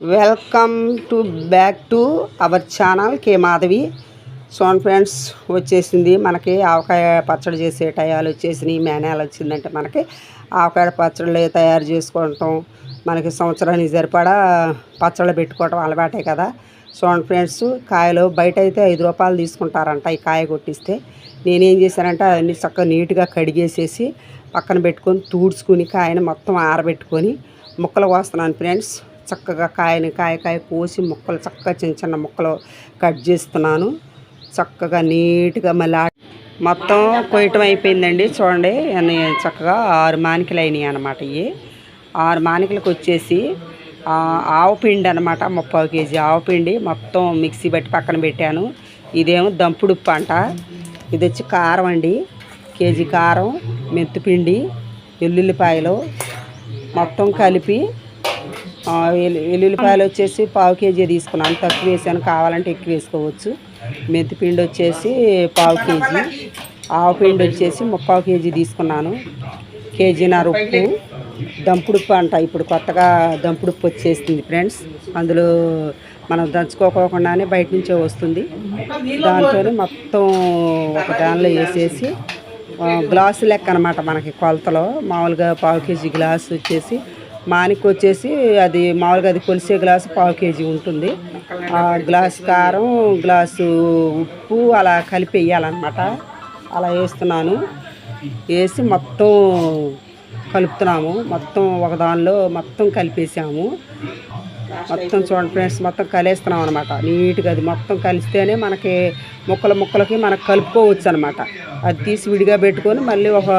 Welcome to back to our channel K Madhavi. So friends, వచ్చేసింది మనకి ఆవకాయ పచ్చడి చేసే టయాలు వచ్చేసినాయి. మేనేలు వచ్చిందంటే మనకి ఆవకాయ పచ్చళ్ళు తయారు చేసుకోవటం, మనకి సంవత్సరానికి సరిపడా పచ్చళ్ళు పెట్టుకోవటం అలవాటే కదా. సోన్ ఫ్రెండ్స్, కాయలు బయట అయితే 5 రూపాయలు తీసుకుంటారంట ఈ కాయ కొట్టిస్తే. నేనేం చేశానంటే అవన్నీ చక్కగా నీట్గా కడిగేసేసి పక్కన పెట్టుకొని తూడ్చుకుని కాయని మొత్తం ఆరబెట్టుకొని ముక్కలు కోస్తున్నాను ఫ్రెండ్స్. చక్కగా కాయ కోసి ముక్కలు చక్కగా చిన్న చిన్న ముక్కలు కట్ చేస్తున్నాను. చక్కగా నీట్గా మళ్ళీ మొత్తం కొయ్యటం అయిపోయిందండి. చూడండి, అన్నీ చక్కగా 6 మానికలు అయినాయి అనమాట. ఇవి 6 మానికలకు వచ్చేసి ఆవపిండి అనమాట. 30 కేజీ ఆవపిండి మొత్తం మిక్సీ బట్టి పక్కన పెట్టాను. ఇదేమో దంపుడుప్పు అంట. ఇది వచ్చి కారం అండి, కేజీ కారం, మెంతిపిండి, వెల్లుల్లిపాయలు మొత్తం కలిపి. వెల్లుల్లిపాయలు వచ్చేసి 1/4 కేజీ తీసుకున్నాను. తక్కువ వేసాను, కావాలంటే ఎక్కువ వేసుకోవచ్చు. మెంతిపిండి వచ్చేసి 1/4 కేజీ, ఆవపిండి వచ్చేసి 3/4 కేజీ తీసుకున్నాను. కేజీన్నర ఉప్పు, దంపుడుప్పు అంట. ఇప్పుడు కొత్తగా దంపుడుప్పు వచ్చేస్తుంది ఫ్రెండ్స్. అందులో మనం దంచుకోకుండానే బయట నుంచే వస్తుంది. దాంతో మొత్తం ఒక దానిలో వేసేసి గ్లాసు లెక్క అనమాట. మనకి కొలతలో మామూలుగా 1/4 కేజీ గ్లాసు వచ్చేసి మానికి వచ్చేసి అది మామూలుగా అది కొలిసే గ్లాసు 1/4 కేజీ ఉంటుంది. గ్లాసు కారం, గ్లాసు ఉప్పు అలా కలిపి వేయాలన్నమాట. అలా వేస్తున్నాను. వేసి మొత్తం కలుపుతున్నాము. మొత్తం ఒక దానిలో మొత్తం కలిపేసాము. మొత్తం చూడండి ఫ్రెండ్స్, మొత్తం కలిస్తున్నాం అనమాట. నీట్గా అది మొత్తం కలిస్తేనే మనకి ముక్కలకి మనకు కలుపుకోవచ్చు అనమాట. అది తీసి విడిగా పెట్టుకొని మళ్ళీ ఒక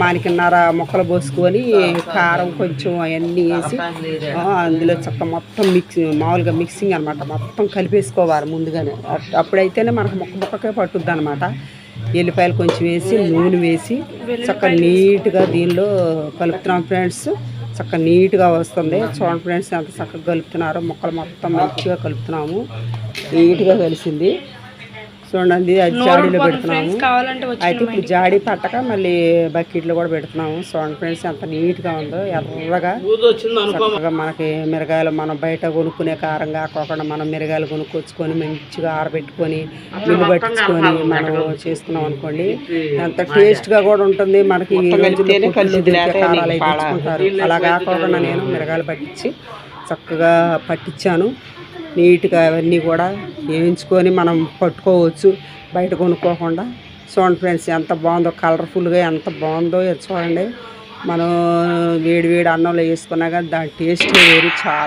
మానికన్నర ముక్కలు పోసుకొని కారం కొంచెం అవన్నీ వేసి అందులో చక్క మొత్తం మామూలుగా మిక్సింగ్ అనమాట. మొత్తం కలిపేసుకోవాలి ముందుగానే. అప్పుడైతేనే మనకు ముక్కకే పట్టుద్ది అనమాట. ఎల్లిపాయలు కొంచెం వేసి నూనె వేసి చక్కగా నీట్గా దీనిలో కలుపుతున్నాం ఫ్రెండ్స్. చక్కగా నీట్గా వస్తుంది. చూడండి ఫ్రెండ్స్, ఎంత చక్కగా కలుపుతున్నారు. ముక్కలు మొత్తం మంచిగా కలుపుతున్నాము. నీట్గా కలిసింది. చూడండి, అది జాడీలో పెడుతున్నాము. అయితే ఇప్పుడు జాడీ పట్టక మళ్ళీ బకెట్లో కూడా పెడుతున్నాము. చూడండి ఫ్రెండ్స్, ఎంత నీట్గా ఉందో. ఎర్రగా చక్కగా మనకి మిరగాయలు మనం బయట కొనుక్కునే కారం కాకుండా మనం మిరగాయలు కొనుక్కొచ్చుకొని మంచిగా ఆరబెట్టుకొని మిల్లు పట్టించుకొని మనం చేసుకున్నాం అనుకోండి, ఎంత టేస్ట్గా కూడా ఉంటుంది. మనకి కారాలు అయితే తెచ్చుకుంటారు. అలా కాకుండా నేను మిరగాయలు పట్టించి చక్కగా పట్టించాను. నీట్గా అవన్నీ కూడా వేయించుకొని మనం పట్టుకోవచ్చు బయట కొనుక్కోకుండా. చూడండి ఫ్రెండ్స్, ఎంత బాగుందో, కలర్ఫుల్గా ఎంత బాగుందో చూడండి. మనం వేడి అన్నంలో వేసుకున్నాక దాని టేస్ట్ వేరు చాలా.